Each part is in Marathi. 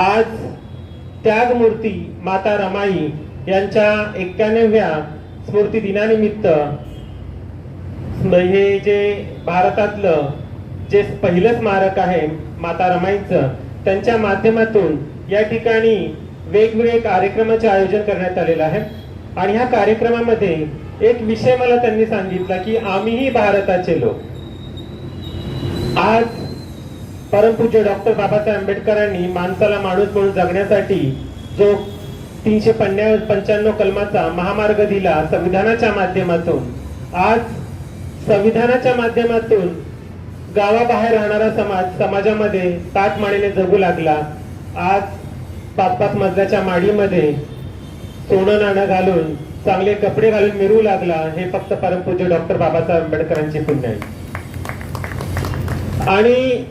आज त्यागमूर्ती माता रमाई यांच्या 91व्या स्मृती दिनानिमित्त हे जे भारतातलं जे पहिलं स्मारक आहे माता रमाईचं, त्यांच्या माध्यमातून या ठिकाणी वेगवेगळे कार्यक्रमाचे आयोजन करण्यात आलेलं आहे. आणि ह्या कार्यक्रमामध्ये एक विषय मला त्यांनी सांगितला की आम्हीही भारताचे लोक. आज परमपूज्य डॉक्टर बाबासाहेब आंबेडकरांनी माणसाला माणूस म्हणून जगण्यासाठी जो 395 कलमाचा महामार्ग दिला संविधानाच्या माध्यमातून, आज संविधानाच्या माध्यमातून गावाबाहेर राहणारा समाजामध्ये ताटमानेने जगू लागला. आज 5-5 मजल्याच्या माडीमध्ये सोनं नाणं घालून चांगले कपडे घालून मिरू लागला. हे फक्त परमपूज्य डॉक्टर बाबासाहेब आंबेडकरांचे पुण्य आहे. आणि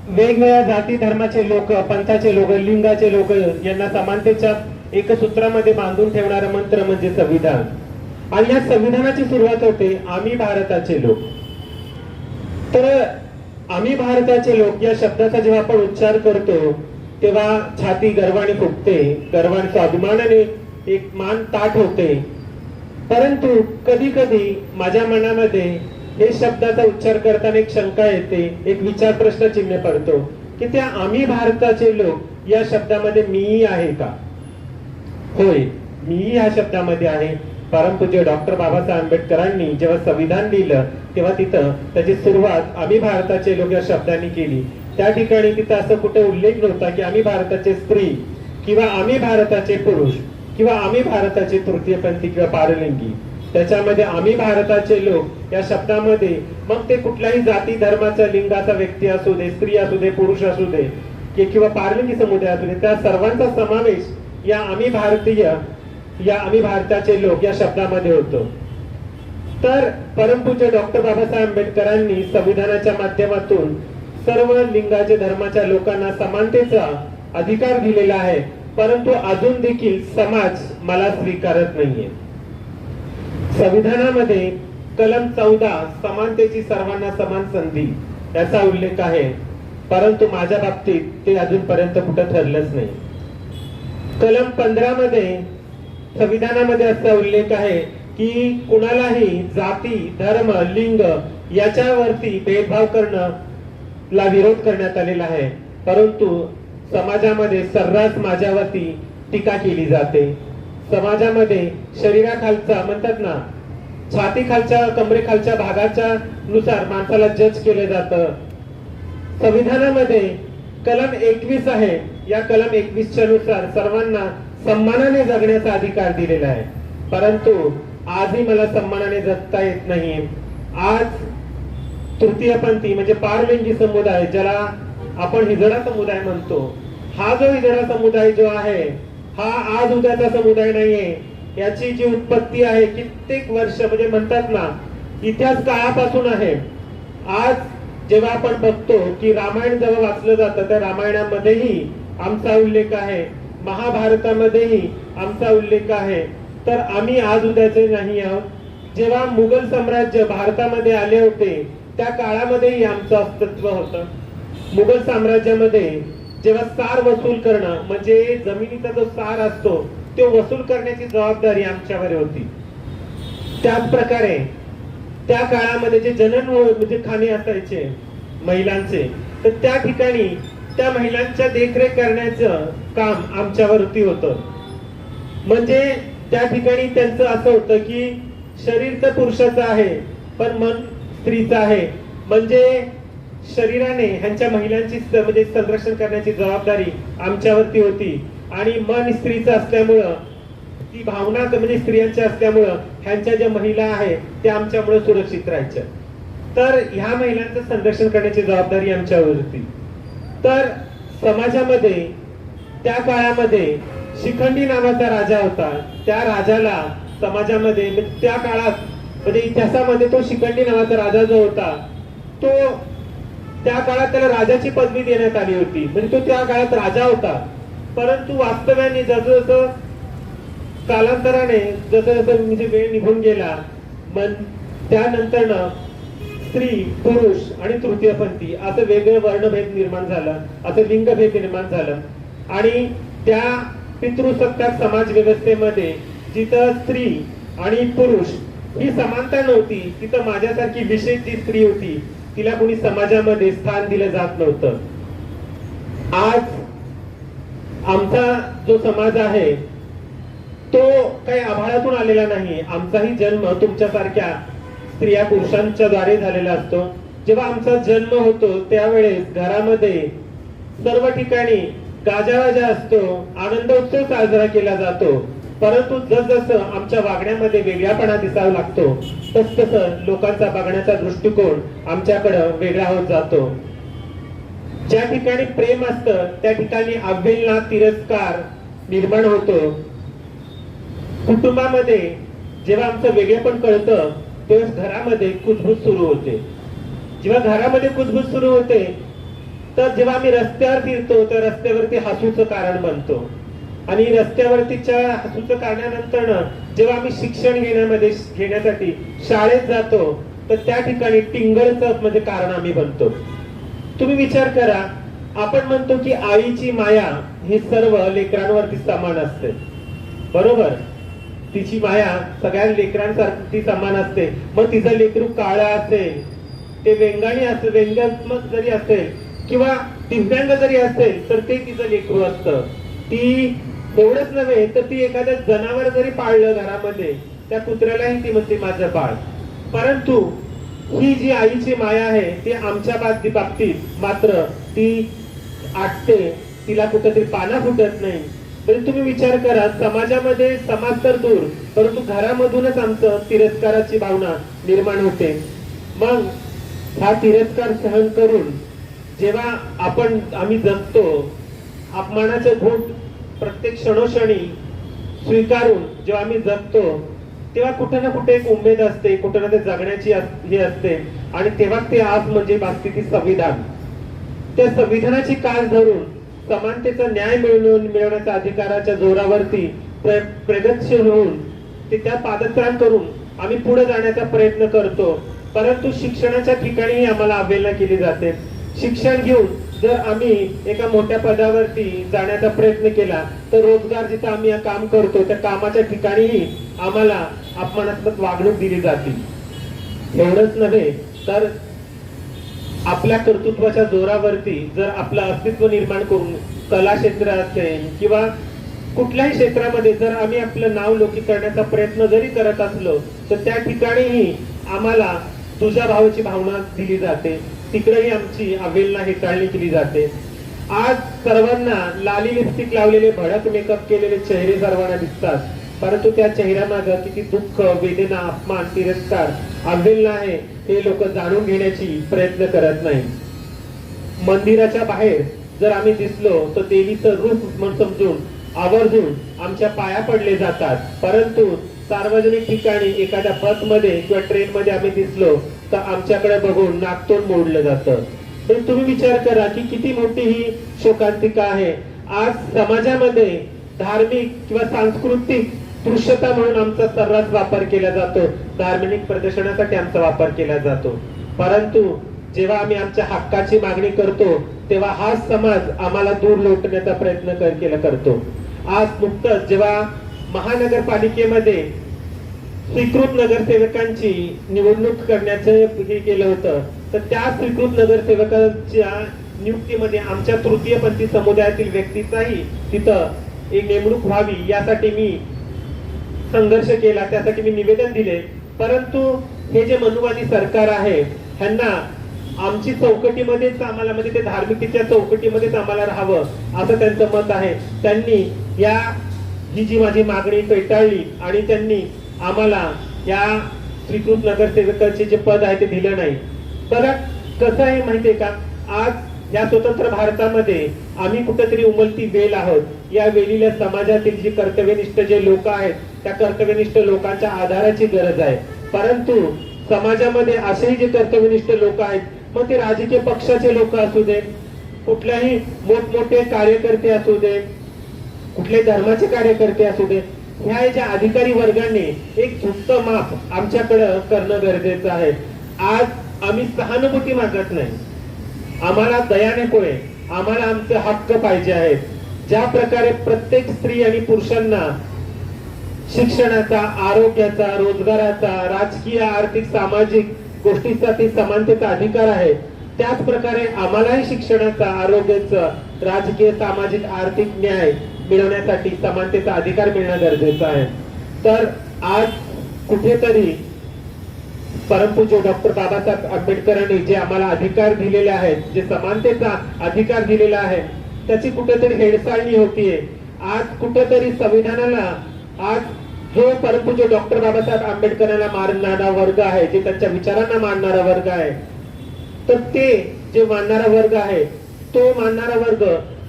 वेगवेगळ्या जाती धर्माचे लोक, पंथाचे लोक, लिंगाचे लोक यांना समानतेच्या एका सूत्रामध्ये बांधून ठेवणारा मंत्र म्हणजे संविधान. आणि या संविधानाची सुरुवात होते आम्ही भारताचे लोक. तर आम्ही भारताचे लोक या शब्दाचा जेव्हा आपण उच्चार करतो तेव्हा छाती गर्वाने फुगते, गर्वाने स्वाभिमानाने एक मान ताठ होते. परंतु कधी कधी माझ्या मनामध्ये हे शब्दाचा उच्चार करताना एक शंका येते, एक विचार प्रश्न चिन्ह पडतो की त्या आम्ही भारताचे लोक या शब्दामध्ये मीही आहे का? होय, मीही या शब्दामध्ये आहे. परमपूज्य डॉक्टर बाबासाहेब आंबेडकरांनी जेव्हा संविधान लिहिलं तेव्हा तिथं त्याची सुरुवात आम्ही भारताचे लोक या शब्दांनी केली. त्या ठिकाणी तिथं असं कुठे उल्लेख नव्हता की आम्ही भारताचे स्त्री किंवा आम्ही भारताचे पुरुष किंवा आम्ही भारताचे तृतीयपंथी किंवा पारलिंगी. त्याच्यामध्ये आम्ही भारताचे लोक या शब्दामध्ये मग ते कुठल्याही जाती धर्माचा लिंगाचा व्यक्ती असू दे, स्त्री असू दे, पुरुष असू दे किंवा पारलिंगी समुदाय असू दे, त्या सर्वांचा समावेश या आम्ही भारतीय, या आम्ही भारताचे लोक या शब्दामध्ये होतो. तर परमपूज्य डॉक्टर बाबासाहेब आंबेडकरांनी संविधानाच्या माध्यमातून सर्व लिंगाचे धर्माच्या लोकांना समानतेचा अधिकार दिलेला आहे. परंतु अजून देखील समाज मला स्वीकारत नाहीये. संविधानामध्ये कलम 14 समानतेची सर्वांना समान संधी याचा उल्लेख आहे. परंतु माझ्या बाबतीत ते अजूनपर्यंत कुठं ठरलंच नाही. कलम 15 मध्ये संविधानामध्ये असा उल्लेख आहे की कुणालाही जाती, धर्म, लिंग याच्यावरती भेदभाव करणं ला विरोध करण्यात आलेला आहे. परंतु समाजामध्ये सर्रास माझ्यावरती टीका केली जाते. समाजामध्ये शरीराखालचा म्हणतात ना, छाती खालच्या, कमरेखालच्या भागाच्या नुसार माणसाला जज केलं जातं. संविधानामध्ये कलम 21 आहे. या कलम 21च्या नुसार सर्वांना सन्मानाने जगण्याचा अधिकार दिलेला आहे. परंतु आजही मला सन्मानाने जगता येत नाही. आज तृतीयपंथी म्हणजे पारलिंगी समुदाय, ज्याला आपण हिजडा समुदाय म्हणतो, हा जो हिजडा समुदाय जो आहे हा आज उद्याचा समुदाय नाहीये. याची जी उत्पत्ती आहे कित्येक वर्ष म्हणजे म्हणतात ना इतिहास काळापासून आहे. आज जेव्हा आपण बघतो की रामायण जेव्हा वाचलं जातं त्या रामायणामध्येही आमचा उल्लेख आहे, महाभारतामध्येही आमचा उल्लेख आहे. तर आम्ही आज उद्याचे नाही आहोत. जेव्हा मुघल साम्राज्य भारतामध्ये आले होते त्या काळामध्येही आमचं अस्तित्व होतं. मुघल साम्राज्यामध्ये जेव्हा सार वसूल करणं म्हणजे जमिनीचा जो सार असतो तो वसूल करण्याची जबाबदारी आमच्यावर होती. त्याच प्रकारे त्या काळामध्ये जे जनन म्हणजे खाणे असायचे महिलांचे, तर त्या ठिकाणी त्या महिलांच्या देखरेख करण्याचं काम आमच्यावरती होतं. म्हणजे त्या ठिकाणी त्यांचं असं होतं की शरीर तर पुरुषाचं आहे पण मन स्त्रीचं आहे. म्हणजे शरीराने ह्यांच्या महिलांची म्हणजे संरक्षण करण्याची जबाबदारी आमच्यावरती होती. आणि मन स्त्रीचं असल्यामुळं, ती भावना म्हणजे स्त्रियांच्या असल्यामुळं ह्यांच्या ज्या महिला आहेत त्या आमच्यामुळे सुरक्षित राहायच्या. तर ह्या महिलांचं संरक्षण करण्याची जबाबदारी आमच्यावर होती. तर समाजामध्ये त्या काळामध्ये शिखंडी नावाचा राजा होता. त्या राजाला समाजामध्ये त्या काळात म्हणजे इतिहासामध्ये तो शिखंडी नावाचा राजा जो होता तो त्या काळात त्याला राजाची पदवी देण्यात आली होती. म्हणजे तो त्या काळात राजा होता. परंतु वास्तव्याने जसं कालांतराने जसं म्हणजे वेळ निघून गेला, त्यानंतर स्त्री, पुरुष आणि तृतीयपंथी असं वेगळं वर्णभेद निर्माण झाला, असं लिंगभेद निर्माण झालं. आणि त्या पितृसत्ताक समाज व्यवस्थेमध्ये जिथं स्त्री आणि पुरुष ही समानता नव्हती, तिथं माझ्यासारखी विशेष जी स्त्री होती तिला कोणी समाजामध्ये स्थान दिलं जात नव्हतं. आज आमचा जो समाज आहे तो काही आभाळातून आलेला नाही. आमचाही जन्म तुमच्यासारख्या स्त्रिया पुरुषांच्या द्वारे झालेला असतो. जेव्हा आमचा जन्म होतो त्यावेळेस घरामध्ये सर्व ठिकाणी गाजावाजा असतो, आनंदोत्सव साजरा केला जातो. परंतु जसजसं आमच्या वागण्यामध्ये वेगळापणा दिसावा लागतो तसतसं लोकांचा बघण्याचा दृष्टिकोन आमच्याकडं वेगळा होत जातो. ज्या ठिकाणी प्रेम असतं त्या ठिकाणी अवहेलना, तिरस्कार निर्माण होतो. कुटुंबामध्ये जेव्हा आमचं वेगळेपण कळतं तेव्हा घरामध्ये कुजबूज सुरू होते. जेव्हा घरामध्ये कुजबूज सुरू होते तर जेव्हा आम्ही रस्त्यावर फिरतो तर रस्त्यावरती हसूचं कारण बनतो. आणि रस्त्यावरतीच्या हसूचं कारणानंतर जेव्हा आम्ही शिक्षण घेण्यासाठी शाळेत जातो तर त्या ठिकाणी टिंगलचं म्हणजे कारण आम्ही बनतो. तुम्ही विचार करा, आपण म्हणतो की आईची माया ही सर्व लेकरांवरती समान असते, बरोबर? तिची माया सगळ्या लेकरांसारखी समान असते. मग तिचं लेकरू काळा असेल, ते व्यंगात्मक जरी असेल किंवा दिव्यांग जरी असेल तर ते तिचं लेकरू असतं. ती एवढंच नव्हे तर ती एखाद्या जनावर जरी पाळलं घरामध्ये त्या कुत्र्यालाही ती म्हणते माझं बाळ. परंतु ही जी आईची माया आहे ती आमच्या बाबतीत मात्र ती आटते, तिला कुठेतरी पाना फुटत नाही. म्हणजे तुम्ही विचार करा, समाजामध्ये समाज तर दूर परंतु घरामधूनच आमचं तिरस्काराची भावना निर्माण होते. मग हा तिरस्कार सहन करून जेव्हा आम्ही जगतो, अपमानाचे घोट प्रत्येक क्षणोक्षणी स्वीकारून जेव्हा आम्ही जगतो तेव्हा कुठे ना कुठे एक उमेद असते, कुठे ना ते जगण्याची हे असते. आणि तेव्हा ते आज म्हणजे बाबतीत संविधान, त्या संविधानाची कास धरून समानतेचा न्याय मिळवण्याच्या अधिकाराच्या जोरावरती प्रगतशील होऊन ते त्या पादत्राण करून आम्ही पुढे जाण्याचा प्रयत्न करतो. परंतु शिक्षणाच्या ठिकाणी आम्हाला अवहेलना केली जाते. शिक्षण घेऊन जर आम्ही एका मोठ्या पदावरती जाण्याचा प्रयत्न केला तर रोजगार जिथं आम्ही काम करतो त्या कामाच्या ठिकाणीही आम्हाला अपमानात्मक वागणूक दिली जाते. एवढंच नव्हे तर आपल्या कर्तृत्वाच्या जोरावरती जर आपलं अस्तित्व निर्माण करून कला क्षेत्र असेल किंवा कुठल्याही क्षेत्रामध्ये जर आम्ही आपलं नाव लौकिक करण्याचा प्रयत्न जरी करत असलो तर त्या ठिकाणीही आम्हाला तुझ्या भावाची भावना दिली जाते, तिकडेही आमची अवहेलना हेटाळणी केली जाते. आज सर्वांना लाली लिपस्टिक लावलेले, भडक मेकअप केलेले चेहरे सर्वांना दिसतात, परंतु त्या चेहऱ्यामागे किती दुःख, वेदना, अपमान, तिरस्कार, अवहेलना आहे हे लोक जाणून घेण्याची प्रयत्न करत नाही. मंदिराच्या बाहेर जर आम्ही दिसलो तर देवीचं रूप म्हणून समजून आवर्जून आमच्या पाया पडले जातात, परंतु सार्वजनिक ठिकाणी एखाद्या बसमध्ये किंवा ट्रेनमध्ये आम्ही दिसलो तर आमच्याकडे बघून नाकतोंड मोडलं जातं. तर तुम्ही विचार करा की किती मोठी ही शोकांतिका आहे. आज समाजामध्ये धार्मिक किंवा सांस्कृतिक दृश्यता म्हणून आमचा सर्रास वापर केला जातो, धार्मिक प्रदर्शनासाठी आमचा वापर केला जातो. परंतु जेव्हा आम्ही आमच्या हक्काची मागणी करतो तेव्हा हा समाज आम्हाला दूर लोटण्याचा प्रयत्न करतो. आज नुकतंच जेव्हा महानगरपालिकेमध्ये स्वीकृत नगरसेवकांची निवडणूक करण्याचं हे केलं होतं तर त्या स्वीकृत नगरसेवकांच्या नियुक्तीमध्ये आमच्या तृतीयपंथी समुदायातील व्यक्तीचाही तिथं एक नेमणूक व्हावी यासाठी मी संघर्ष केला, त्यासाठी मी निवेदन दिले. परंतु हे जे मनुवादी सरकार आहे ह्यांना आमची चौकटीमध्येच आम्हाला म्हणजे ते धार्मिकतेच्या चौकटीमध्येच आम्हाला राहावं असं त्यांचं मत आहे. त्यांनी ही जी माझी मागणी फेटाळली आणि त्यांनी आम्हाला या स्वीकृत नगरसेवकाचे जे पद आहे ते दिलं नाही. बघा कसं आहे माहितीये का, आज या स्वतंत्र भारतामध्ये आम्ही कुठेतरी उमलती वेल आहोत. या वेलीला समाजातील जी कर्तव्यनिष्ठ जे लोक आहेत त्या कर्तव्यनिष्ठ लोकांच्या आधाराची गरज आहे. परंतु समाजामध्ये असेही जे कर्तव्यनिष्ठ लोक आहेत, मग ते राजकीय पक्षाचे लोक असू दे, कुठल्याही मोठमोठे कार्यकर्ते असू दे, कुठल्याही धर्माचे कार्यकर्ते असू दे, ह्या ज्या अधिकारी वर्गाने एक झुकतं माप आमच्याकडं करणं गरजेचं आहे. आज आम्ही सहानुभूती मागत नाही, आम्हाला दया नकोय, आम्हाला आमचे हक्क पाहिजे आहेत. ज्या प्रकारे प्रत्येक स्त्री आणि पुरुषांना शिक्षणाचा, आरोग्याचा, रोजगाराचा, राजकीय, आर्थिक, सामाजिक गोष्टीचा ती समानतेचा अधिकार आहे, त्याच प्रकारे आम्हालाही शिक्षणाचा, आरोग्याचा, राजकीय, सामाजिक, आर्थिक न्याय मिळवण्यासाठी समानतेचा अधिकार मिळणं गरजेचं आहे. तर आज कुठेतरी परमपूज्य डॉक्टर बाबासाहेब आंबेडकरांनी जे आम्हाला अधिकार दिलेले आहेत, जे समानतेचा अधिकार दिलेला आहे, त्याची कुठेतरी हेळसाळणी होतीये. आज कुठेतरी संविधानाला, आज जो परमपूज्य डॉक्टर बाबासाहेब आंबेडकरांना मानणारा वर्ग आहे, जे त्यांच्या विचारांना मानणारा वर्ग आहे, तर ते जे मानणारा वर्ग आहे, तो मानणारा वर्ग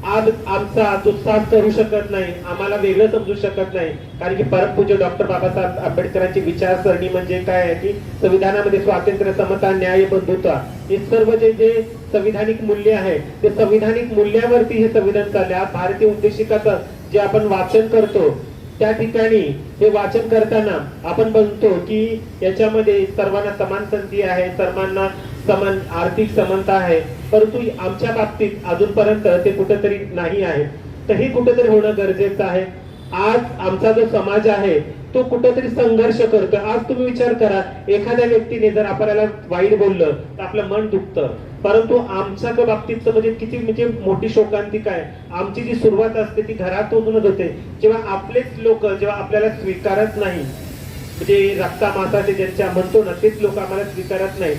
आज आमचा दुस्साहस करू शकत नाही, आम्हाला वेगळं समजू शकत नाही. कारण की परमपूज्य डॉक्टर बाबासाहेब आंबेडकरांची विचारसरणी म्हणजे काय आहे की संविधानामध्ये स्वातंत्र्य, समता, न्याय, बंधुता हे सर्व जे संविधानिक मूल्य आहे, ते संविधानिक मूल्यावरती हे संविधान चालले. आज भारतीय उद्देशिकाचं जे आपण वाचन करतो, त्या ठिकाणी हे वाचन करताना आपण म्हणतो की याच्यामध्ये सर्वांना समान संधी आहे, सर्वांना समान आर्थिक समानता आहे, परंतु आमच्या बाबतीत अजूनपर्यंत ते कुठेतरी नाही आहे. तर हे कुठेतरी होणं गरजेचं आहे. आज आमचा जो समाज आहे तो कुठेतरी संघर्ष करतोय. आज तुम्ही विचार करा, एखाद्या व्यक्तीने जर आपल्याला वाईट बोललं तर आपलं मन दुखतं, परंतु आमच्या बाबतीत म्हणजे किती म्हणजे मोठी शोकांतिका आहे. आमची जी सुरुवात असते ती घरातूनच होते, जेव्हा आपलेच लोक जेव्हा आपल्याला स्वीकारत नाही, म्हणजे रक्ता मासाचे ज्यांच्या म्हणतो ना, तेच लोक आम्हाला स्वीकारत नाही,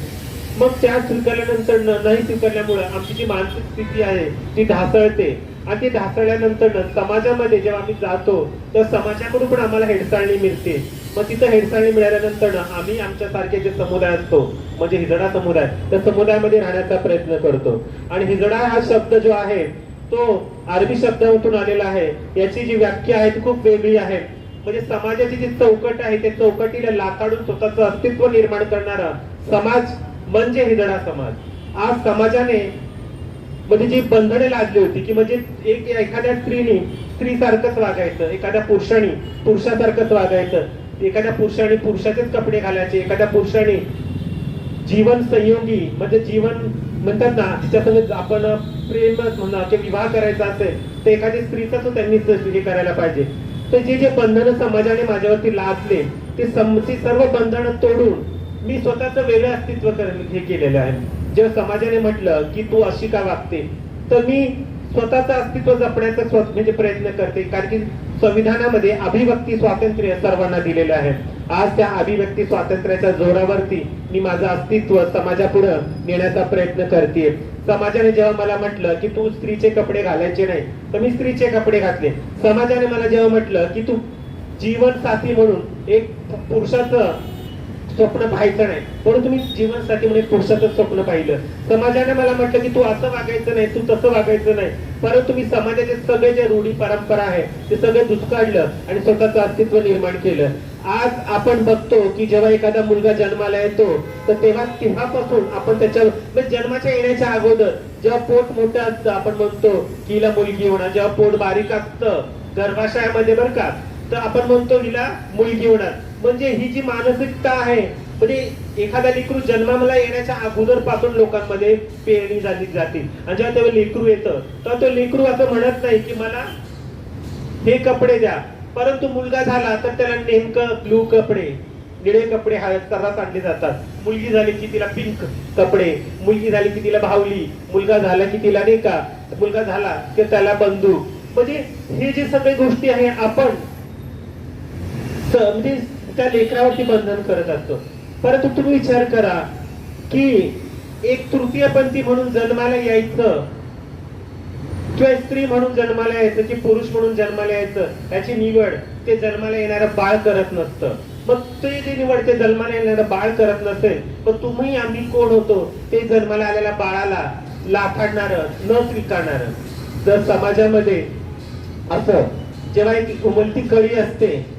मग त्या स्वीकारल्यानंतर नाही स्वीकारल्यामुळे आमची जी मानसिक स्थिती आहे ती ढासळते. आणि ती ढासळल्यानंतर समाजामध्ये जेव्हा आम्ही जातो तर समाजाकडून पण आम्हाला हेडसाळणी मिळते. मग तिथं हेडसाळणी मिळाल्यानंतर आम्ही आमच्या सारखे जे समुदाय असतो, म्हणजे हिजडा समुदाय, त्या समुदायामध्ये राहण्याचा प्रयत्न करतो. आणि हिजडा हा शब्द जो आहे तो अरबी शब्दातून आलेला आहे. याची जी व्याख्या आहे ती खूप वेगळी आहे. म्हणजे समाजाची जी चौकट आहे त्या चौकटीला लाथाडून स्वतःचं अस्तित्व निर्माण करणारा समाज म्हणजे हिजडा समाज. आज समाजाने म्हणजे जी बंधने लादली होती की म्हणजे एखाद्या स्त्रीने स्त्रीसारखंच वागायचं, एखाद्या पुरुषाने पुरुषासारखंच वागायचं, एखाद्या पुरुषाने पुरुषाचेच कपडे घालायचे, एखाद्या पुरुषाने जीवन संयोगी म्हणजे जीवन म्हणतात ना, तिच्यासोबत आपण प्रेम म्हणा किंवा विवाह करायचा असेल तर एखाद्या स्त्रीचा तो त्यांनी हे करायला पाहिजे. तर जे बंधनं समाजाने माझ्यावरती लादले ते सर्व बंधनं तोडून मी स्वतःच वेगळं अस्तित्व हे केलेलं आहे. जेव्हा समाजाने म्हटलं की तू अशी का वागते, तर मी स्वतःचं अस्तित्व जपण्याचा म्हणजे प्रयत्न करते. कारण की संविधानामध्ये अभिव्यक्ती स्वातंत्र्य सर्वांना दिलेलं आहे. आज त्या अभिव्यक्ती स्वातंत्र्याच्या जोरावरती मी माझं अस्तित्व समाजापुढे नेण्याचा प्रयत्न करते. समाजाने जेव्हा मला म्हटलं की तू स्त्रीचे कपडे घालायचे नाही, तर मी स्त्रीचे कपडे घातले. समाजाने मला जेव्हा म्हटलं की तू जीवन साथी म्हणून एक पुरुषाचं स्वप्न पाहायचं नाही, परंतु तुम्ही जीवनसाथी म्हणून पुरुषाचं स्वप्न पाहिलं. समाजाने मला म्हटलं की तू असं वागायचं नाही, तू तसं वागायचं नाही, परंतु तुम्ही समाजाचे सगळे जे रूढी परंपरा आहे ते सगळे दुष्काळलं आणि स्वतःचं अस्तित्व निर्माण केलं. आज आपण बघतो की जेव्हा एखादा मुलगा जन्माला येतो तर तेव्हापासून आपण त्याच्या जन्माच्या येण्याच्या अगोदर जेव्हा पोट मोठं असतं आपण म्हणतो की हिला मुलगी होणार, जेव्हा पोट बारीक असतं गर्भाशयामध्ये बरं का, तर आपण म्हणतो हिला मुलगी होणार. म्हणजे ही जी मानसिकता आहे, म्हणजे एखादा लेकरू जन्माला येण्याच्या अगोदर पासून लोकांमध्ये पेरणी झाली जाते. आणि जेव्हा तेव्हा लेकरू येतं तर तो लेकरू असं म्हणत नाही की मला हे कपडे द्या, परंतु मुलगा झाला तर त्याला नेमकं ब्लू कपडे, निळे कपडे सर्रास आणले जातात. मुलगी झाली की तिला पिंक कपडे, मुलगी झाली की तिला भावली, मुलगा झाला की तिला नाही का, मुलगा झाला की त्याला बंदूक. म्हणजे हे जे सगळे गोष्टी आहे आपण म्हणजे त्या लेकरावरती बंधन करत असतो. परंतु तुम्ही विचार करा की एक तृतीयपंथी म्हणून जन्माला यायचं किंवा स्त्री म्हणून जन्माला यायचं की पुरुष म्हणून जन्माला यायचं, याची निवड ते जन्माला येणारं बाळ करत नसतं. मग ते जे निवड ते जन्माला येणारं बाळ करत नसेल, पण तुम्ही आम्ही कोण होतो ते जन्माला आलेल्या बाळाला लाथाडणारं, न स्वीकारणारं. जर समाजामध्ये असं जेव्हा एक उमलती कळी असते,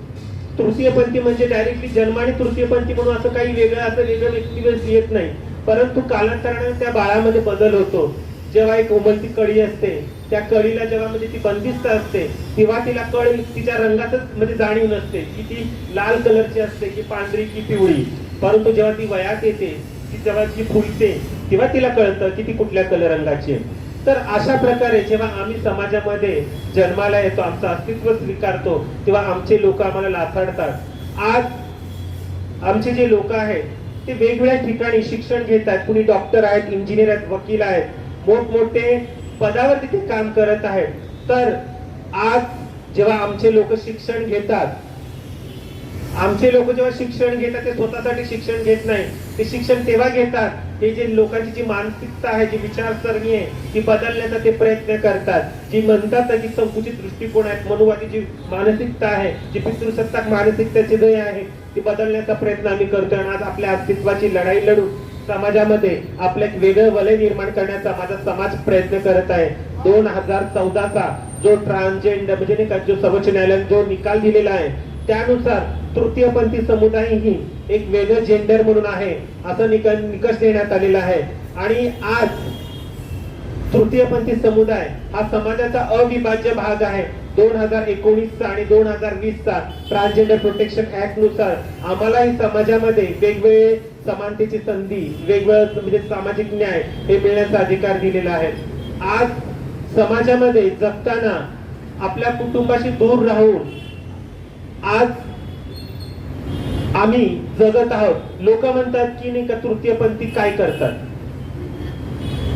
तृतीयपंथी म्हणजे डायरेक्टली जन्माने तृतीयपंथी म्हणून असं काही वेगळं व्यक्तिगत येत नाही, परंतु कालांतराने त्या बाळामध्ये बदल होतो. जेव्हा एक उमलती कळी असते त्या कळीला जेव्हा म्हणजे ती बंदिस्त असते तेव्हा तिला तिच्या रंगातच म्हणजे जाणीव नसते की ती लाल कलरची असते की पांढरी की पिवळी, परंतु जेव्हा ती वयात येते ती जेव्हा ती फुलते तेव्हा तिला कळतं की ती कुठल्या कलर रंगाची आहे. तर अशा प्रकारे जेव्हा आम्ही समाजामध्ये जन्माला येतो, आमचं अस्तित्व स्वीकारतो, तेव्हा आमचे लोक आम्हाला लाथाडतात. आज आमचे जे लोक आहेत ते वेगवेगळ्या ठिकाणी शिक्षण घेत आहेत. कुणी डॉक्टर आहेत, इंजिनियर आहेत, वकील आहेत, मोठमोठे पदावर तिथे काम करत आहेत. तर आज जेव्हा आमचे लोक शिक्षण घेतात, आमचे लोक जेव्हा शिक्षण घेतात ते स्वतःसाठी शिक्षण घेत नाही, ते शिक्षण तेव्हा घेतात हे जे लोकांची जी मानसिकता आहे, जी विचारसरणी आहे ती बदलण्याचा ते प्रयत्न करतात. जी म्हणतात की संकुचित दृष्टिकोन आहेत, मनुवादी जी मानसिकता आहे, जी पितृसत्ताक मानसिकतेची दय आहे ती बदलण्याचा प्रयत्न आम्ही करतोय. आणि आज आपल्या अस्तित्वाची लढाई लढून समाजामध्ये आपलं एक वेगळं वलय निर्माण करण्याचा माझा समाज प्रयत्न करत आहे. 2014चा जो ट्रान्सजेंडर म्हणजे नाही का, जो सर्वोच्च न्यायालयाने जो निकाल दिलेला आहे त्यानुसार तृतीयपंथी समुदाय ही एक वेगळं जेंडर म्हणून आहे असं निकष देण्यात आलेला आहे. आणि आज तृतीयपंथी समुदाय हा समाजाचा अविभाज्य भाग आहे. 2019चा आणि 2020चा ट्रान्सजेंडर प्रोटेक्शन ऍक्ट नुसार आम्हालाही समाजामध्ये वेगवेगळे समानतेची संधी, वेगवेगळं म्हणजे सामाजिक न्याय हे मिळण्याचा अधिकार दिलेला आहे. आज समाजामध्ये जगताना आपल्या कुटुंबाशी दूर राहून आज आम्ही जगत आहोत. लोक म्हणतात की नाही का तृतीयपंथी काय करतात,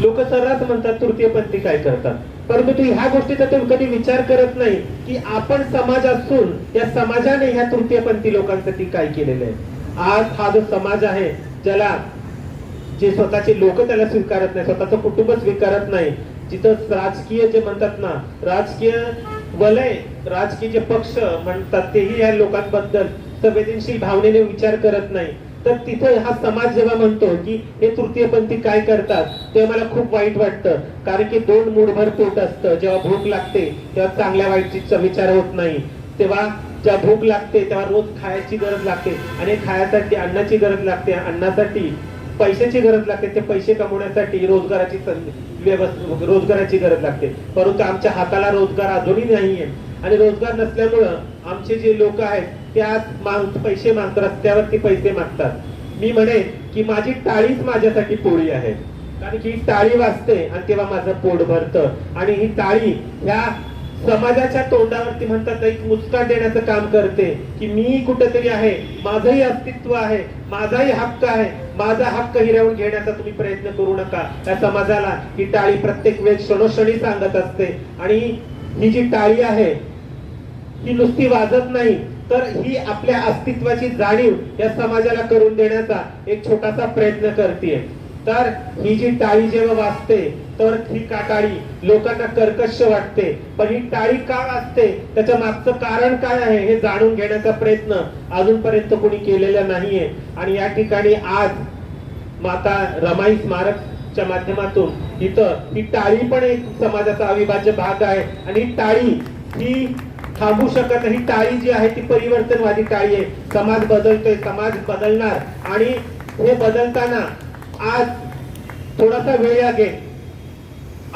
लोक सर्रास म्हणतात तृतीयपंथी काय करतात, परंतु ह्या गोष्टीचा ते कधी विचार करत नाही की आपण समाज असून या समाजाने ह्या तृतीयपंथी लोकांसाठी काय केलेलं आहे. आज हा जो समाज आहे ज्याला जे स्वतःचे लोक त्याला स्वीकारत नाही, स्वतःचं कुटुंब स्वीकारत नाही, जिथं राजकीय जे म्हणतात ना, राजकीय वलय, राजकीय जे पक्ष म्हणतात तेही या लोकांबद्दल संवेदनशील भावनेने विचार करत नाही, तर तिथे हा समाज जेव्हा म्हणतो की हे तृतीयपंथी काय करतात तेव्हा मला खूप वाईट वाटतं. कारण की 2 मूठभर पोट असतं. जेव्हा भूक लागते तेव्हा चांगल्या वाईटची विचार होत नाही. तेव्हा जेव्हा भूक लागते तेव्हा रोज खायची गरज लागते आणि खायासाठी अन्नाची गरज लागते, अन्नासाठी पैशाची गरज लागते, ते पैसे कमवण्यासाठी रोजगाराची रोजगाराची गरज लागते. परंतु आमच्या हाताला रोजगार अजूनही नाहीये आणि रोजगार नसल्यामुळं आमचे जे लोक आहेत ते आज पैसे मागतात, रस्त्यावरती पैसे मागतात. मी म्हणेन की माझी टाळीच माझ्यासाठी पोळी आहे, कारण की ही टाळी वाजते आणि तेव्हा माझं पोट भरतं. आणि ही टाळी ह्या समाजाच्या तोंडावरती म्हणतात एक मुस्कान देण्याचं काम करते की मी कुठेतरी आहे, माझंही अस्तित्व आहे, माझाही हक्क आहे, माझा हक्क हिरावून घेण्याचा तुम्ही प्रयत्न करू नका. या समाजाला ही टाळी प्रत्येक वेळ क्षणोक्षणी सांगत असते. आणि ही जी टाळी आहे ही नुसती वाजत नाही, तर ही आपल्या अस्तित्वाची जाणीव या समाजाला करून देण्याचा एक छोटासा प्रयत्न करते. तर ही जी टाळी जेव्हा वाजते तर ही टाळी लोकांना कर्कश वाटते, पण ही टाळी का वाजते त्याच्या मागचं कारण काय आहे हे जाणून घेण्याचा प्रयत्न अजूनपर्यंत कोणी केलेला नाहीये. आणि या ठिकाणी आज माता रमाई स्मारकच्या माध्यमातून इथं ही टाळी पण एक समाजाचा अविभाज्य भाग आहे. आणि ही टाळी ही थांबू शकत नाही. ही टाळी जी आहे ती परिवर्तनवादी टाळी आहे. समाज बदलतोय, समाज बदलणार. आणि हे बदलताना आज थोडासा वेळ लागेल.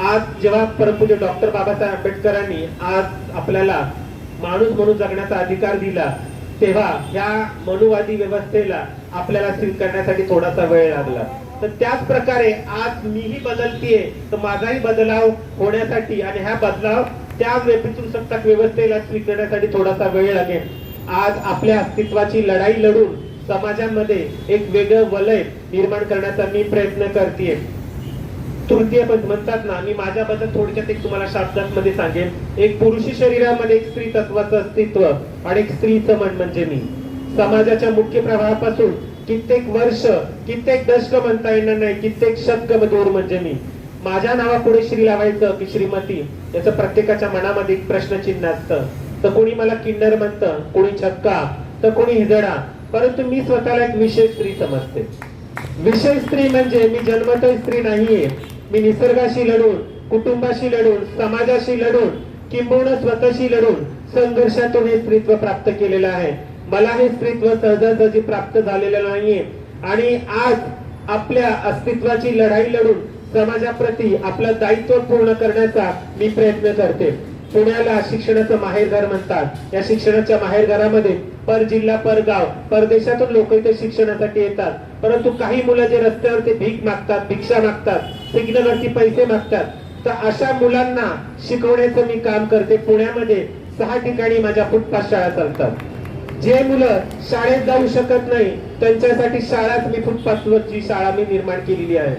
आज जेव्हा परमपूज्य डॉक्टर बाबासाहेब आंबेडकरांनी आज आपल्याला माणूस म्हणून जगण्याचा अधिकार दिला, तेव्हा या मनुवादी व्यवस्थेला आपल्याला स्वीकारण्यासाठी थोडासा वेळ लागला. तर त्याच प्रकारे आज मीही बदलतीये, तर माझाही बदलाव होण्यासाठी आणि हा बदलाव त्या पितृसत्ताक व्यवस्थेला स्वीकारण्यासाठी थोडासा वेळ लागेल. आज आपल्या अस्तित्वाची लढाई लढून समाजामध्ये एक वेगळं वलय निर्माण करण्याचा मी प्रयत्न करतेय. तृतीयपंथी म्हणतात ना, मी माझ्याबद्दल थोडक्यात एक तुम्हाला शब्दांमध्ये सांगेन. एक पुरुषी शरीरामध्ये एक स्त्री तत्वाचं अस्तित्व आणि एक स्त्रीचं मन म्हणजे मी. समाजाच्या मुख्य प्रवाहापासून कित्येक वर्ष, कित्येक दशक म्हणता येणार नाही, कित्येक शतक दूर म्हणजे मी. माझ्या नावापुढे श्री लावायचं की श्रीमती, याचं प्रत्येकाच्या मनामध्ये एक प्रश्नचिन्ह असतं. तर कोणी मला किन्नर म्हणतं, कोणी छक्का, तर कोणी हिजडा, परंतु मी स्वतःला एक विशेष स्त्री समजते. विशेष स्त्री म्हणजे मी जन्मतः स्त्री नाहीये. मी निसर्गाशी लढून, कुटुंबाशी लढून, समाजाशी लढून, किंबहुना स्वतःशी लढून संघर्षातून हे स्त्रीत्व प्राप्त केलेलं आहे. मला हे स्त्रीत्व सहजासहजी प्राप्त झालेलं नाहीये. आणि आज आपल्या अस्तित्वाची लढाई लढून समाजाप्रती आपलं दायित्व पूर्ण करण्याचा मी प्रयत्न करते. पुण्याला शिक्षणाचं माहेरघर म्हणतात. या शिक्षणाच्या माहेरघरामध्ये पर जिल्हा, पर गाव, परदेशातून लोक इथे शिक्षणासाठी येतात. परंतु काही मुलं जे रस्त्यावरती भीक मागतात, भिक्षा मागतात, सिग्नलवरती पैसे मागतात, तर अशा मुलांना शिकवण्याचं मी काम करते. पुण्यामध्ये 6 ठिकाणी माझ्या फुटपाथ शाळा चालतात. जे मुलं शाळेत जाऊ शकत नाही त्यांच्यासाठी शाळाच मी फुटपाथवरची शाळा मी निर्माण केलेली आहे.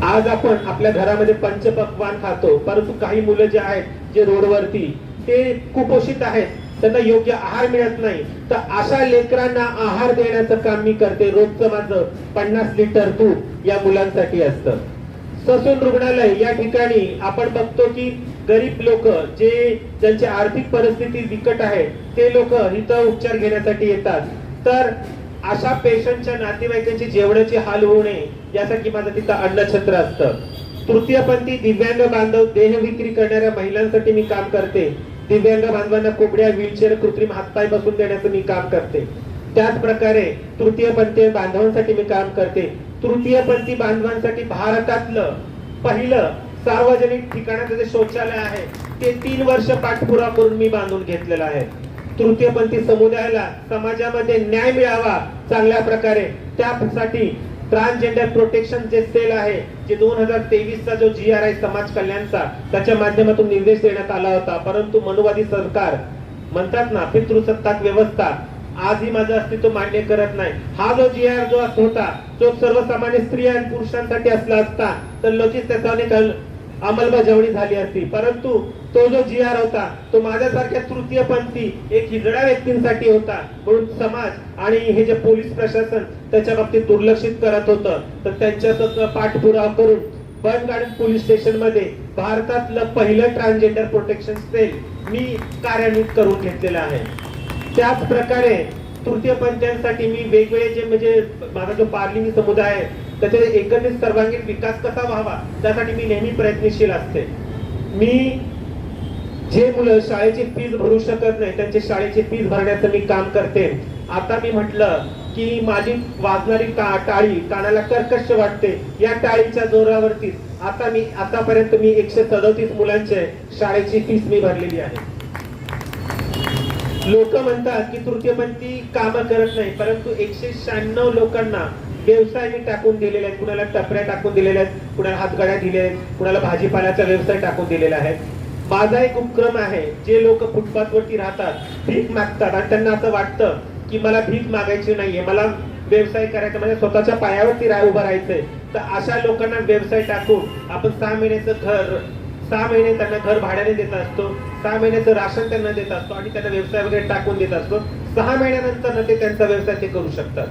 आज आपण आपल्या घरामध्ये पंचपक्वान्न खातो, परंतु काही मुलं जे आहेत जे रोडवरती ते कुपोषित आहेत, त्यांना योग्य आहार मिळत नाही. तर अशा लेकरांना आहार देण्याचं काम मी करते. रोजचं माझं 50 लिटर दूध या मुलांसाठी असतं. ससून रुग्णालय या ठिकाणी आपण बघतो की गरीब लोक ज्यांची आर्थिक परिस्थिती बिकट आहे ते लोक इथं उपचार घेण्यासाठी येतात. तर अशा पेशंटच्या नातेवाईकांची जेवणाची हाल होऊ नये यासाठी माझं तिथं अन्नछत्र असतं. तृतीयपंथी दिव्यांग बांधव देह विक्री करणाऱ्या महिलांसाठी मी काम करते. दिव्यांग बांधवांना कोंबड्या, व्हीलचेअर, कृत्रिम हातपाय बसून देण्याचं मी काम करते. त्याच प्रकारे तृतीयपंथी बांधवांसाठी मी काम करते. तृतीयपंथी बांधवांसाठी भारतातलं पहिलं सार्वजनिक ठिकाणाचं जे शौचालय आहे ते 3 वर्ष पाठपुरावा करून मी बांधून घेतलेलं आहे. तृतीयपंथी समुदायाला समाजामध्ये न्याय मिळावा चांगल्या प्रकारे, त्यासाठी ट्रान्सजेंडर प्रोटेक्शन जे सेल आहे, जे 2023चा जो GR आहे समाज कल्याणचा, त्याच्या माध्यमातून निर्देश देण्यात आला होता. परंतु मनुवादी सरकार म्हणतात ना, पितृसत्ताक व्यवस्था आजही माझं अस्तित्व मान्य करत नाही. हा जो GR जो होता तो सर्वसामान्य स्त्रिया आणि पुरुषांसाठी असला असता तर लगेच त्याचा अंमलबजावणी झाली असती. परंतु तो जो GR होता तो माझ्यासारख्या तृतीयपंथी एक हिजडा व्यक्तींसाठी होता. म्हणून समाज आणि हे जे पोलीस प्रशासन त्याच्या बाबतीत दुर्लक्षित करत होतं. तर त्यांच्या पाठपुरावा करून बन गार्डन पोलीस स्टेशन मध्ये भारतातलं पहिलं ट्रान्सजेंडर प्रोटेक्शन सेल मी कार्यान्वित करून घेतलेलं आहे. त्याच प्रकारे तृतीयपंथीयांसाठी मी वेगवेगळे जे म्हणजे माझा जो पारलिंगी समुदाय आहे त्याचे एकत्रित सर्वांगीण विकास कसा व्हावा त्यासाठी मी नेहमी प्रयत्नशील असते. मी जे मुलं शाळेची फीस भरू शकत नाही त्यांची शाळेची फीस भरण्याचं मी काम करते. आता मी म्हटलं की माझी वाजणारी टाळी कानाला कर्कश वाटते, या टाळीच्या जोरावरती आतापर्यंत मी 137 मुलांचे शाळेची फीस मी भरलेली आहे. लोक म्हणतात की तृतीयपंथी काम करत नाही, परंतु 196 लोकांना व्यवसाय मी टाकून दिलेले आहेत. कुणाला टपऱ्या टाकून दिलेल्या आहेत, कुणाला हातगाड्या दिल्या आहेत, कुणाला भाजीपाल्याचा व्यवसाय टाकून दिलेला आहे. माझा एक उपक्रम आहे, जे लोक फुटपाथ वरती राहतात, भीक मागतात आणि त्यांना असं वाटतं की मला भीक मागायची नाहीये, मला व्यवसाय करायचा, म्हणजे स्वतःच्या पायावरती उभं राहायचंय, तर अशा लोकांना व्यवसाय टाकून आपण 6 महिने त्यांना घर भाड्याने देत असतो, 6 महिन्याचं राशन त्यांना देत असतो आणि त्यांना व्यवसाय वगैरे टाकून देत असतो. 6 महिन्यानंतर ते त्यांचा व्यवसाय ते करू शकतात.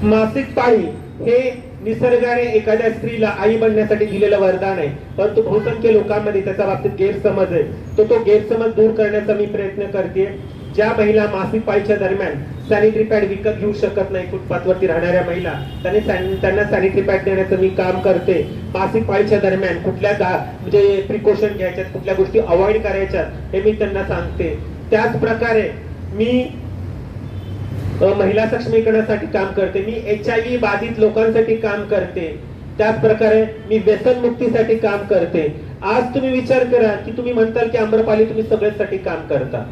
मासिक पाळी हे निसर्गाने एखाद्या स्त्रीला आई बनण्यासाठी दिलेलं वरदान आहे, परंतु बहुसंख्य लोकांमध्ये त्याच्या बाबतीत गैरसमज आहे. तो गैरसमज दूर करण्याचा मी प्रयत्न करते. ज्या महिला मासिक पाळीच्या दरम्यान सॅनिटरी पॅड विकत घेऊ शकत नाही, फुटपाथवरती राहणाऱ्या महिला, त्यांना सॅनिटरी पॅड देण्याचं मी काम करते. मासिक पाळीच्या दरम्यान कुठल्या म्हणजे प्रिकॉशन घ्यायच्यात, कुठल्या गोष्टी अवॉइड करायच्यात हे मी त्यांना सांगते. त्याच प्रकारे मी महिला सक्षमीकरणासाठी काम करते. मी HIV बाधित लोकांसाठी काम करते. त्याच प्रकारे मी व्यसन मुक्तीसाठी काम करते. आज तुम्ही विचार करा की तुम्ही म्हणताल की आम्रपाली तुम्ही सगळ्यांसाठी काम करता.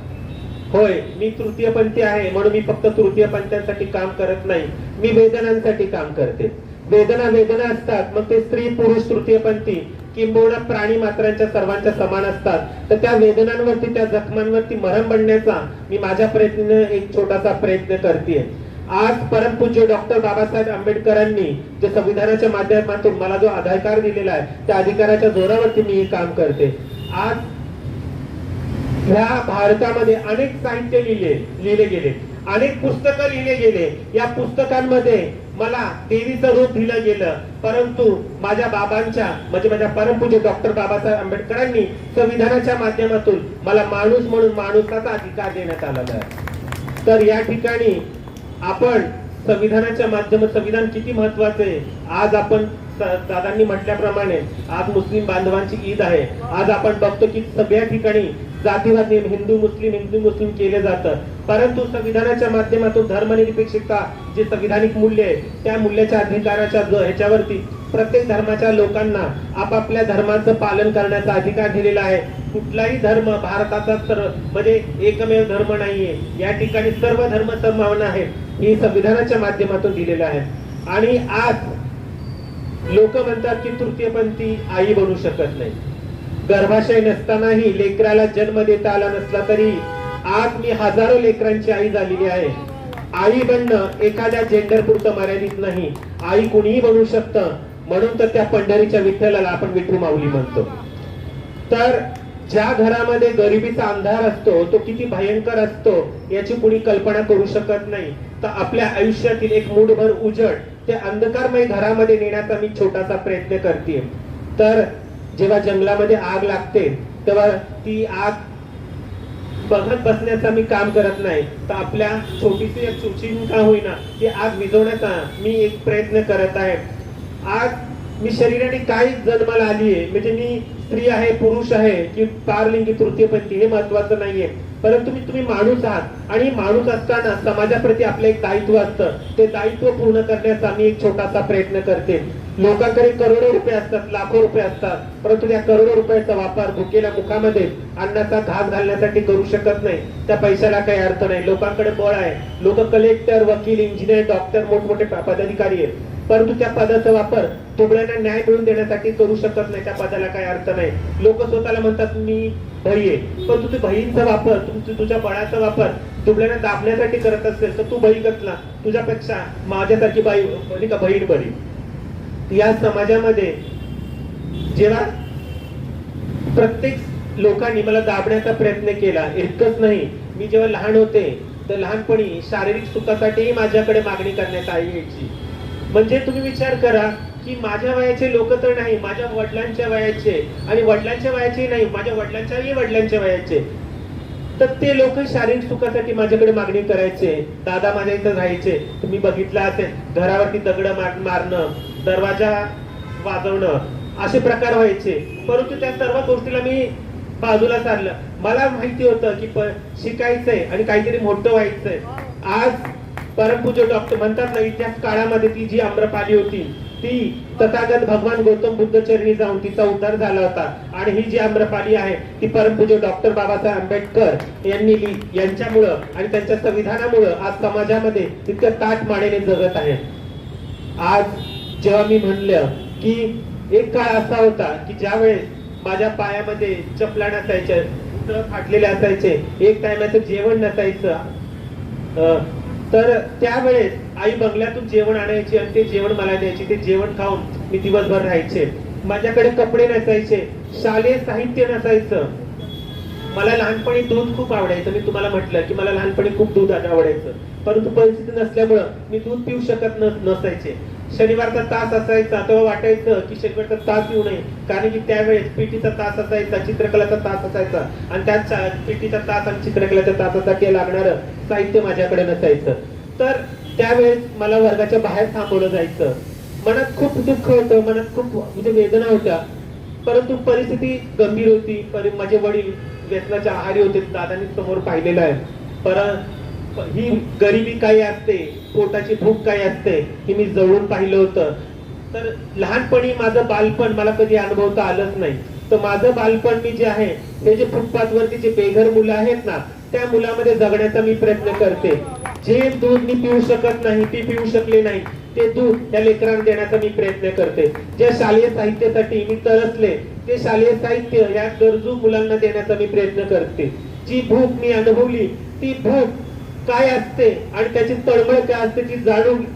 होय, मी तृतीयपंथी आहे म्हणून मी फक्त तृतीयपंथीयांसाठी काम करत नाही, मी वेदनांसाठी काम करते. वेदना असतात, मग ते स्त्री पुरुष तृतीयपंथी किंबहुना प्राणी मात्रांच्या सर्वांच्या समान असतात. तर त्या वेदनांवरती, त्या जखमांवरती मरहम बनण्याचा मी माझ्या प्रयत्नाने एक छोटासा प्रयत्न करते. आज परमपूज्य डॉक्टर बाबासाहेब आंबेडकरांनी जे संविधानाच्या माध्यमातून मला जो अधिकार दिलेला आहे त्या अधिकाराच्या जोरावरती मी हे काम करते. आज ह्या भारतामध्ये अनेक साहित्य लिहिले गेले, अनेक पुस्तकं लिहिले गेले. या पुस्तकांमध्ये मला देवीचं रूप दिलं गेलं, परंतु माझ्या बाबांच्या म्हणजे माझ्या परमपूज्य डॉक्टर बाबासाहेब आंबेडकरांनी संविधानाच्या माध्यमातून मला माणूस म्हणून माणुसाचा अधिकार देण्यात आलेला आहे. तर या ठिकाणी आपण संविधानाच्या माध्यमात संविधान किती महत्वाचं आहे. आज आपण दादांनी म्हटल्याप्रमाणे आज मुस्लिम बांधवांची ईद आहे. आज आपण बघतो की सगळ्या ठिकाणी जातीवाद हिंदू मुस्लिम केले जातं, परंतु संविधानाच्या माध्यमातून धर्मनिरपेक्षता जे संविधानिक मूल्य आहे त्या मूल्याच्या अधिकाराच्या ह्याच्यावरती प्रत्येक धर्माच्या लोकांना आपापल्या धर्माचं पालन करण्याचा अधिकार दिलेला आहे. कुठलाही धर्म भारताचा म्हणजे एकमेव धर्म नाहीये, या ठिकाणी सर्व धर्म समान आहेत, ही संविधानाच्या माध्यमातून दिलेलं आहे. आणि आज लोक म्हणतात की तृतीयपंथी आई बनू शकत नाही. गर्भाशय नसतानाही लेकराला जन्म देता आला नसला तरी आज मी हजारो लेकरांची आई झालेली आहे. आई बनणं एखाद्या जेंडर पुरतं मर्यादित नाही. आई कुणीही बनू शकतं. म्हणून तर त्या पंढरीच्या विठ्ठलाला आपण विठू माऊली म्हणतो. तर ज्या घरामध्ये गरिबीचा अंधार असतो तो किती भयंकर असतो याची कुणी कल्पना करू शकत नाही. तर आपल्या आयुष्यातील एक मूठभर उजड ते अंधकारमय घरामध्ये नेण्याचा मी छोटासा प्रयत्न करते. तर जेव्हा जंगलामध्ये आग लागते तेव्हा ती आग बघत बसण्याचा मी काम करत नाही, तर आपल्या छोटीशी एक चुचीन का होईना ती आग विझवण्याचा मी एक प्रयत्न करत आहे. आज मी शरीराने काय जन्माला आली आहे, म्हणजे मी स्त्री आहे पुरुष आहे की पारलिंगी तृतीयपंथी हे महत्वाचं नाहीये, परंतु तुम्ही माणूस आहात आणि माणूस असताना समाजाप्रती आपलं एक दायित्व असतं. ते दायित्व पूर्ण करण्याचा मी एक छोटासा प्रयत्न करते. लोकांकडे करोडो रुपये असतात, लाखो रुपये असतात, परंतु त्या करोडो रुपयाचा वापर भुकेल्या मुखामध्ये अन्नाचा घास घालण्यासाठी करू शकत नाही. त्या पैशाला काही अर्थ नाही. लोकांकडे बळ आहे, लोक कलेक्टर, वकील, इंजिनियर, डॉक्टर, मोठमोठे पदाधिकारी आहेत, परंतु त्या पदाचा वापर दुबळ्यांना न्याय मिळवून देण्यासाठी करू शकत नाही. त्या पदाला काही अर्थ नाही. लोक स्वतःला म्हणतात मी भई आहे, पण तुझ्या बहीणचा वापर, तुझ्या बळाचा वापर दुबळ्यांना दाबण्यासाठी करत असेल तर तू बळी कसला? तुझ्यापेक्षा माझ्यासारखी बाई म्हणजे का बहीण बरी. या समाजामध्ये जेव्हा प्रत्येक लोकांनी मला दाबण्याचा प्रयत्न केला, इतकंच नाही, मी जेव्हा लहान होते तर लहानपणी शारीरिक सुखासाठीही माझ्याकडे मागणी करण्यात यायची. म्हणजे तुम्ही विचार करा की माझ्या वयाचे लोक तर नाही, माझ्या वडिलांच्या वयाचे आणि वडिलांच्या वयाचे नाही, माझ्या वडिलांच्याही वडिलांच्या वयाचे, तर ते लोक शारीरिक सुखासाठी माझ्याकडे मागणी करायचे. दादा माझ्या इथं राहायचे, तुम्ही बघितलं असेल, घरावरती दगड मारणं, दरवाजा वाजवणं, असे प्रकार व्हायचे. परंतु त्या सर्व गोष्टीला मी बाजूला सारलं. मला माहिती होतं की शिकायचंय आणि काहीतरी मोठं व्हायचंय. आज परमपूज्य डॉक्टर म्हणतात ना, इतिहास काळामध्ये ती जी आम्रपाली होती ती तथागत भगवान गौतम बुद्ध चरणी जाऊन तिचा उद्धार झाला होता. आणि ही जी आम्रपाली आहे ती परमपूज्य डॉक्टर बाबासाहेब आंबेडकर यांच्यामुळं आणि त्यांच्या संविधानामुळं आज समाजामध्ये तितक्या ताठ मानेने जगत आहे. आज जेव्हा मी म्हणलं की एक काळ असा होता की ज्यावेळेस माझ्या पायामध्ये चपला नसायच्या, फाटलेले असायचे, एक टायमाचं जेवण नसायचं, तर त्यावेळेस आई बंगल्यातून जेवण आणायची आणि ते जेवण मला द्यायची. ते जेवण खाऊन मी दिवसभर राहायचे. माझ्याकडे कपडे नसायचे, शालेय साहित्य नसायचं. मला लहानपणी दूध खूप आवडायचं. मी तुम्हाला म्हटलं की मला लहानपणी खूप दूध आवडायचं, परंतु परिस्थिती नसल्यामुळं मी दूध पिऊ शकत नसायचे. शनिवारचा तास असायचा तेव्हा वाटायचं की शनिवारचा तास येऊ नये, कारण की त्यावेळेस पीटीचा तास असायचा, चित्रकलाचा तास असायचा आणि त्या पीटीचा तास आणि चित्रकलेच्या तासासाठी लागणारं साहित्य माझ्याकडे नसायचं. तर त्यावेळेस मला वर्गाच्या बाहेर थांबवलं जायचं. मनात खूप दुःख होतं, मनात खूप म्हणजे वेदना होत्या, परंतु परिस्थिती गंभीर होती. माझे वडील व्यसनाच्या आहारी होते, दादांनी समोर पाहिलेलं आहे. ही गरिबी काय असते, पोटाची भूक काय असते हे मी जवळून पाहिलं होतं. तर लहानपणी माझं बालपण मला कधी अनुभवता आलंच नाही. तर माझं बालपण मी जे आहे हे जे फुटपाथवरती जे बेघर मुलं आहेत ना, त्या मुलामध्ये जगण्याचा मी प्रयत्न करते. जे दूध मी पिऊ शकत नाही, ते पिऊ शकले नाही, ते दूध त्या लेकरांना देण्याचा मी प्रयत्न करते. ज्या शालेय साहित्यासाठी मी तरसले ते शालेय साहित्य या गरजू मुलांना देण्याचा मी प्रयत्न करते. जी भूक मी अनुभवली ती भूक काय असते आणि त्याची तळमळ काय असते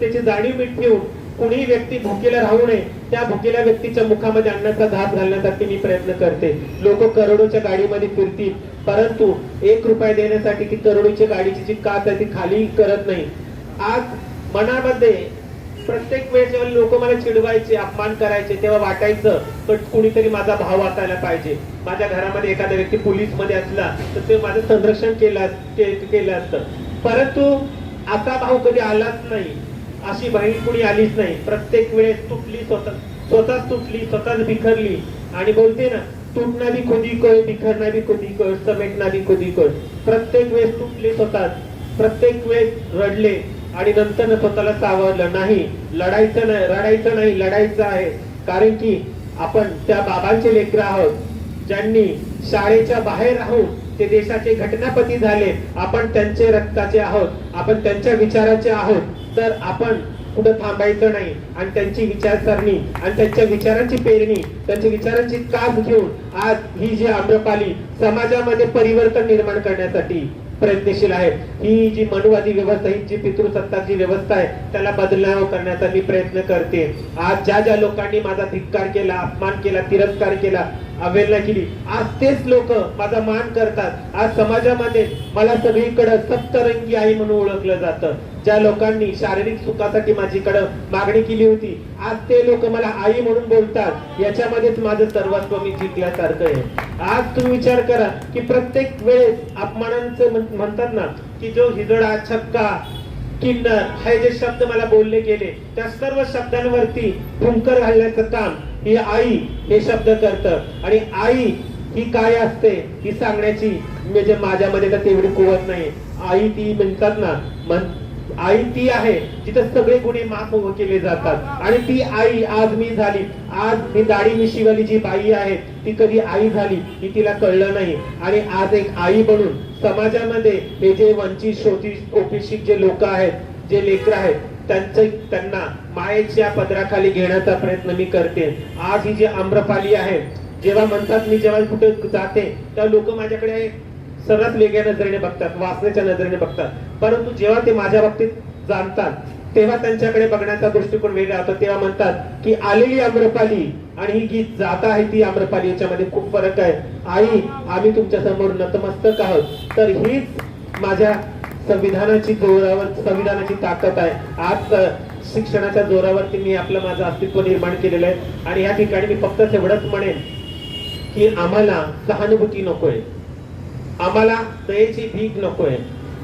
त्याची जाणीव मी ठेवून कुणीही व्यक्ती भुकेला राहू नये, त्या भुकेल्या व्यक्तीच्या मुखामध्ये अन्नाचा घास घालण्यासाठी मी प्रयत्न करते. लोक करोडोच्या गाडीमध्ये फिरतील, परंतु 1 रुपया देण्यासाठी ती करोडोच्या गाडीची जी काच आहे ती खाली करत नाही. आज मनामध्ये प्रत्येक वेळेस जेव्हा लोक मला चिडवायचे, अपमान करायचे, तेव्हा वाटायचं पण कुणीतरी माझा भाव वाचायला पाहिजे. माझ्या घरामध्ये एखादा व्यक्ती पोलीस मध्ये असला तर ते माझं संरक्षण केलं असतं, परंतु असा भाव कधी आलाच नाही, अशी बहीण कुणी आलीच नाही. प्रत्येक वेळेस तुटली, स्वतःच तुटली, स्वतःच बिखरली आणि बोलते ना, तुटना भी खुदी कोय, बिखरना भी खुदी कोय, समेटना भी खुदी कोय. प्रत्येक वेळेस तुटले स्वतःच, प्रत्येक वेळेस रडले आणि नंतर स्वतःला सावरलं. नाही, रडायचं नाही, लढायचं आहे. कारण की आपण त्या बाबांचे लेकरं आहोत ज्यांनी शाळेच्या बाहेर राहून ते देशाचे घटनापती झाले. आपण त्यांचे रक्ताचे आहोत, आपण त्यांच्या विचाराचे आहोत. तर आपण कुठं थांबायचं नाही आणि त्यांची विचारसरणी आणि त्यांच्या विचारांची पेरणी, त्यांच्या विचारांची कास घेऊन आज ही जी आम्रपाली समाजामध्ये परिवर्तन निर्माण करण्यासाठी प्रयत्नशील आहे. ही जी मनुवादी व्यवस्था, ही जी पितृसत्ताक जी व्यवस्था आहे, त्याला बदलाव करण्याचा मी प्रयत्न करते. आज ज्या ज्या लोकांनी माझा धिक्कार केला, अपमान केला, तिरस्कार केला, अवहेलना केली, आज तेच लोक माझा मान करतात. आज समाजामध्ये मला सगळीकडे सप्तरंगी आई म्हणून ओळखलं जातं. ज्या लोकांनी शारीरिक सुखासाठी माझीकडे मागणी केली होती, आज ते लोक मला आई म्हणून बोलतात. याच्यामध्येच माझं सर्वस्व मी जिंकल्यासारखं आहे. आज तुम्ही विचार करा की प्रत्येक वेळेस अपमानांचं म्हणतात ना की जो हिजडा, छक्का, किन्नर हे जे शब्द मला बोलले गेले, त्या सर्व शब्दांवरती फुंकर घालण्याचं काम ही आई हे शब्द करतं. आणि आई ही काय असते ही सांगण्याची म्हणजे माझ्यामध्ये तर तेवढी कुवत नाही. आई ती म्हणतात ना, आई ती आहे जिथे सगळे गुन्हे माफ केले जातात. आणि ती आई आज मी झाली. आज मी दाढी मिशीवाली जी बाई आहे ती कधी आई झाली ही तिला कळलं नाही. आणि आज एक आई बनून समाजामध्ये हे जे वंचित, शोषित, ओबीसी जे लोक आहेत, जे लेकरं आहेत, त्यांना मायेच्या पदराखाली घेण्याचा प्रयत्न मी करते. आज ही जी आम्रपाली आहे, जेव्हा म्हणतात मी जेव्हा कुठे जाते तेव्हा लोक माझ्याकडे सर्वात वेगळ्या नजरेने बघतात, वासनेच्या नजरेने बघतात. परंतु जेव्हा ते माझ्या बाबतीत जाणतात तेव्हा त्यांच्याकडे बघण्याचा दृष्टिकोन वेगळा होता. तेव्हा म्हणतात की आलेली आम्रपाली आणि ही गीत जात आहे ती आम्रपाली, याच्यामध्ये खूप फरक आहे. आई, आम्ही तुमच्या समोर नतमस्तक आहोत. तर हीच माझ्या संविधानाची जोरावर, संविधानाची ताकद आहे. आज शिक्षणाच्या जोरावरती मी आपलं माझं अस्तित्व निर्माण केलेलं आहे. आणि या ठिकाणी मी फक्त एवढंच म्हणेन की आम्हाला सहानुभूती नकोय, आम्हाला दयेची भीक नकोय.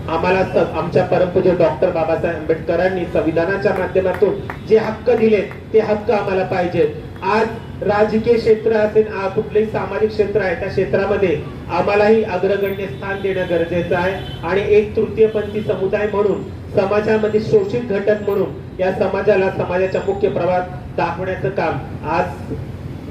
आम्हाला आमच्या परमपूज्य डॉक्टर बाबासाहेब आंबेडकरांनी संविधानाच्या माध्यमातून जे हक्क दिलेत ते हक्क आम्हाला पाहिजेत. आज राजकीय क्षेत्र असेल, कुठलेही सामाजिक क्षेत्र आहे, त्या क्षेत्रामध्ये आम्हालाही अग्रगण्य स्थान देणं गरजेचं आहे. आणि एक तृतीयपंथी समुदाय म्हणून, समाजामध्ये शोषित घटक म्हणून या समाजाला समाजाच्या मुख्य प्रवाहात दाखवण्याचं काम आज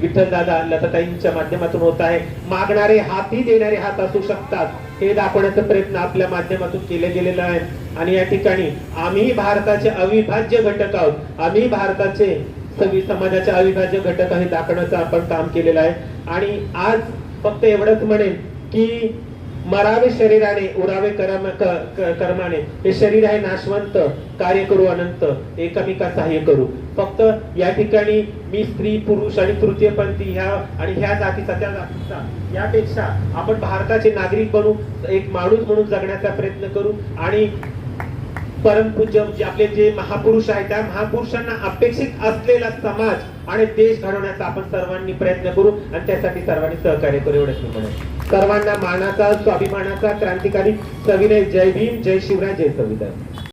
विठ्ठलदादा, लताताईंच्या माध्यमातून होत आहे. मागणारे हातही देणारे हात असू शकतात हे दाखवण्याचा प्रयत्न आपल्या माध्यमातून केले गेलेला आहे. आणि या ठिकाणी आम्ही भारताचे अविभाज्य घटक आहोत, आम्ही भारताचे समाजाचे अविभाज्य घटक हे दाखवण्याचं आपण काम केलेलं आहे. आणि आज फक्त एवढंच म्हणेन की मरावे शरीराने, उरावे कर्माने. हे शरीर आहे नाशवंत, कार्य करू अनंत, एकमेका सहाय्य करू. फक्त या ठिकाणी मी स्त्री, पुरुष आणि तृतीयपंथी ह्या जातीचा, त्या जातीचा यापेक्षा आपण भारताचे नागरिक बनू, एक माणूस म्हणून जगण्याचा प्रयत्न करू. आणि परमपूज्य जे आपले जे महापुरुष आहेत त्या महापुरुषांना अपेक्षित असलेला समाज आणि देश घडवण्याचा आपण सर्वांनी प्रयत्न करू. आणि त्यासाठी सर्वांनी सहकार्य करू एवढंच मी म्हणेन. सर्वांना मानाचा, स्वाभिमानाचा, क्रांतिकारी सविनय जय भीम, जय शिवराय, जय संविधान.